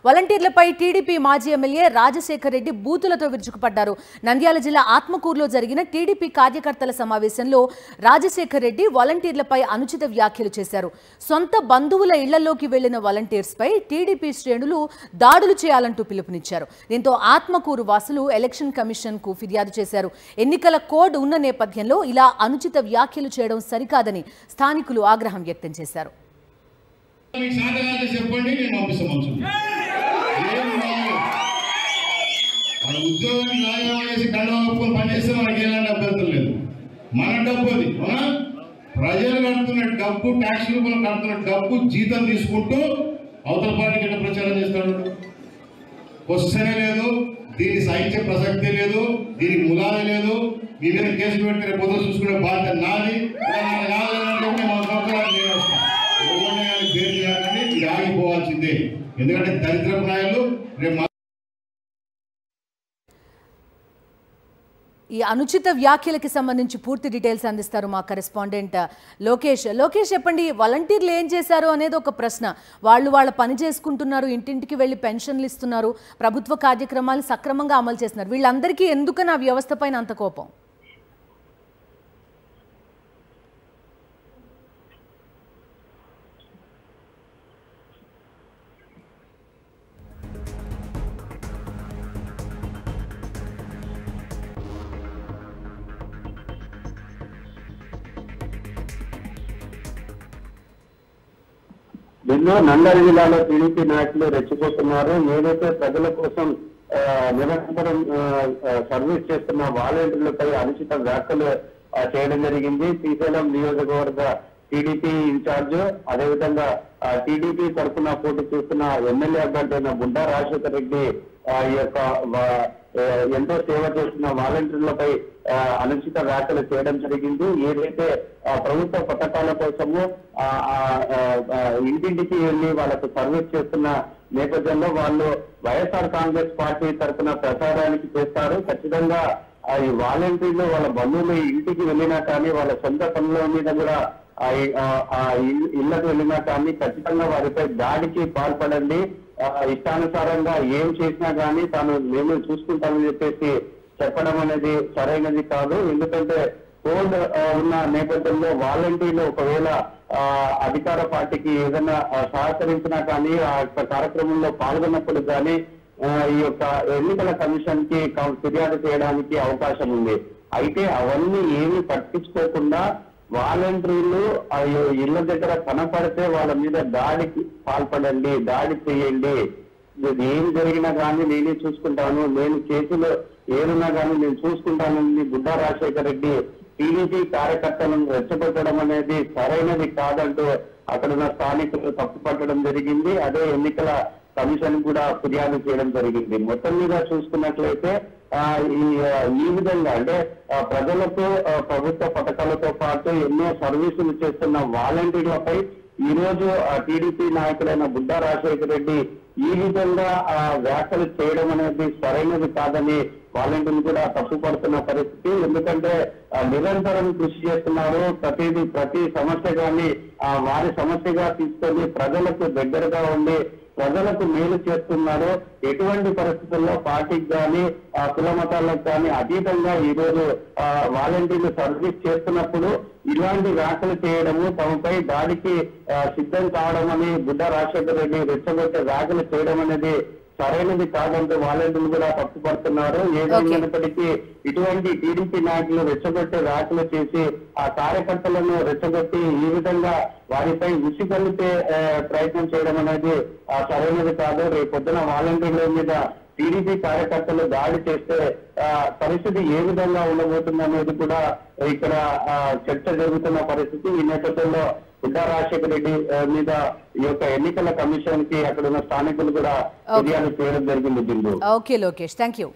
వాలంటీర్లపై TDP మాజీ MLA Rajasekhar Reddy బూతులతో విరుచుకుపడ్డారు. నంద్యాల జిల్లా ఆత్మకూరులో జరిగిన టీడీపీ కార్యకర్తల సమావేశంలో రాజశేఖర్ రెడ్డి వాలంటీర్లపై అనుచిత వ్యాఖ్యలు చేశారు. సొంత బంధువుల ఇళ్లలోకి వెళ్లిన వాలంటీర్స్పై టీడీపీ శ్రేణులు దాడులు చేయాలంటూ పిలుపునిచ్చారు. దీంతో ఆత్మకూరు వాసులు ఎలక్షన్ కమిషన్ కు ఫిర్యాదు చేశారు. ఎన్నికల కోడ్ ఉన్న నేపథ్యంలో ఇలా అనుచిత వ్యాఖ్యలు చేయడం సరికాదని స్థానికులు ఆగ్రహం వ్యక్తం చేశారు. ఉద్యోగానికి రాజీనామా చేసి కండవప్పుకొని పనిచేస్తే మనకి ఎలాంటి అభ్యంతరం లేదు. మన డబ్బు అది, ప్రజలు కడుతున్న డబ్బు, ట్యాక్స్ రూపంలో కడుతున్న డబ్బు జీతం తీసుకుంటూ అవతల పార్టీకి ఎట్లా ప్రచారం చేస్తాడు? క్వశ్చనే లేదు, దీన్ని సహించే ప్రసక్తే లేదు, దీనికి ములాది లేదు. మీ మీద కేసు పెడితే రేపు పొద్దున చూసుకునే బాధ్యత నాది. ఇది ఆగిపోవాల్సిందే, ఎందుకంటే దరిద్రపు నాయకులు రేపు. ఈ అనుచిత వ్యాఖ్యలకి సంబంధించి పూర్తి డీటెయిల్స్ అందిస్తారు మా కరెస్పాండెంట్ లోకేష్. చెప్పండి, వాలంటీర్లు ఏం చేశారు అనేది ఒక ప్రశ్న. వాళ్ళ పని చేసుకుంటున్నారు, ఇంటింటికి వెళ్ళి పెన్షన్లు ఇస్తున్నారు, ప్రభుత్వ కార్యక్రమాలు సక్రమంగా అమలు చేస్తున్నారు. వీళ్ళందరికీ ఎందుకని ఆ వ్యవస్థ పైన అంత కోపం? ఎన్నో నంద్యాల జిల్లాలో టీడీపీ నాయకులు రెచ్చిపోతున్నారు. ఏదైతే ప్రజల కోసం నిరంతరం సర్వీస్ చేస్తున్న వాలంటీర్లపై అనుచిత వ్యాఖ్యలు చేయడం జరిగింది. శ్రీశైలం నియోజకవర్గ టీడీపీ ఇన్ఛార్జ్, అదేవిధంగా టీడీపీ తరఫున పోటీ చేస్తున్న ఎమ్మెల్యే అభ్యర్థి అయిన బుడ్డా రాజశేఖర్ రెడ్డి ఈ యొక్క ఎంతో సేవ చేస్తున్న వాలంటీర్లపై అనుచిత వ్యాఖ్యలు చేయడం జరిగింది. ఏదైతే ప్రభుత్వ పథకాల కోసము ఇంటింటికి వెళ్ళి వాళ్ళకు సర్వీస్ చేస్తున్న నేపథ్యంలో వాళ్ళు వైఎస్ఆర్ కాంగ్రెస్ పార్టీ తరఫున ప్రచారానికి చేస్తారు. ఖచ్చితంగా ఈ వాలంటీర్లు వాళ్ళ బంధువులు ఇంటికి వెళ్ళినా కానీ, వాళ్ళ సొంత పనుల మీద కూడా ఇళ్లకు వెళ్ళినా కానీ ఖచ్చితంగా వారిపై దాడికి పాల్పడండి. ఇష్టానుసారంగా ఏం చేసినా కానీ మేము చూసుకుంటామని చెప్పేసి చెప్పడం అనేది సరైనది కాదు. ఎందుకంటే కోడ్ ఉన్న నేపథ్యంలో వాలంటీర్లు ఒకవేళ అధికార పార్టీకి ఏదైనా సహకరించినా కానీ, ఆ యొక్క కార్యక్రమంలో పాల్గొన్నప్పుడు కానీ ఈ యొక్క ఎన్నికల కమిషన్ కి ఫిర్యాదు చేయడానికి అవకాశం ఉంది. అయితే అవన్నీ ఏమీ పట్టించుకోకుండా వాలంటీర్లు ఇళ్ల దగ్గర కనపడితే వాళ్ళ మీద దాడికి పాల్పడండి, దాడి చేయండి. ఏం జరిగినా కానీ నేనే చూసుకుంటాను, నేను కేసులో ఏరున్నా కానీ నేను చూసుకుంటానని బుడ్డా రాజశేఖర్ రెడ్డి టీడీపీ కార్యకర్తలను రెచ్చగొట్టడం అనేది సరైనది కాదంటూ అక్కడున్న స్థానికులు తప్పుపట్టడం జరిగింది. అదే ఎన్నికల కమిషన్ కూడా ఫిర్యాదు చేయడం జరిగింది. మొత్తం మీద చూసుకున్నట్లయితే ఈ విధంగా అంటే ప్రజలకు ప్రభుత్వ పథకాలతో పాటు ఎన్నో సర్వీసులు చేస్తున్న వాలంటీర్లపై ఈ రోజు టీడీపీ నాయకుడైన బుడ్డా రాజశేఖర్ రెడ్డి ఈ విధంగా వ్యాఖ్యలు చేయడం అనేది సరైనది కాదని వాలంటీర్లు కూడా తప్పుపడుతున్న పరిస్థితి. ఎందుకంటే నిరంతరం కృషి చేస్తున్నారు. ప్రతి సమస్య కానీ వారి సమస్యగా తీసుకొని ప్రజలకు దగ్గరగా ఉండి ప్రజలకు మేలు చేస్తున్నారు. ఎటువంటి పరిస్థితుల్లో పార్టీకి కానీ కుల మతాలకు కానీ అతీతంగా ఈ రోజు వాలంటీర్లు సర్వీస్ చేస్తున్నప్పుడు ఇలాంటి వ్యాఖ్యలు చేయడము, తమపై దాడికి సిద్ధం కావడం అని బుడ్డా రాజశేఖర్ రెడ్డి రెచ్చగొట్టే వ్యాఖ్యలు చేయడం అనేది సరైనది కాదంటూ వాలంటీర్లు కూడా తప్పుపడుతున్నారు. ఏదైనప్పటికీ ఇటువంటి టీడీపీ నాయకులు రెచ్చగొట్టే వ్యాఖ్యలు చేసి ఆ కార్యకర్తలను రెచ్చగొట్టి ఈ విధంగా వారిపై ఉసిగొలిపే ప్రయత్నం చేయడం అనేది సరైనది కాదు. రేపు పొద్దున వాలంటీర్ల మీద టీడీపీ కార్యకర్తలు దాడి చేస్తే పరిస్థితి ఏ విధంగా ఉండబోతుంది అనేది కూడా ఇక్కడ చర్చ జరుగుతున్న పరిస్థితి. ఈ నేపథ్యంలో బుడ్డా రాజశేఖర్ రెడ్డి మీద ఈ యొక్క ఎన్నికల కమిషన్ కి అక్కడ ఉన్న స్థానికులు కూడా ఫిర్యాదు చేయడం జరిగింది. Okay Lokesh, thank you.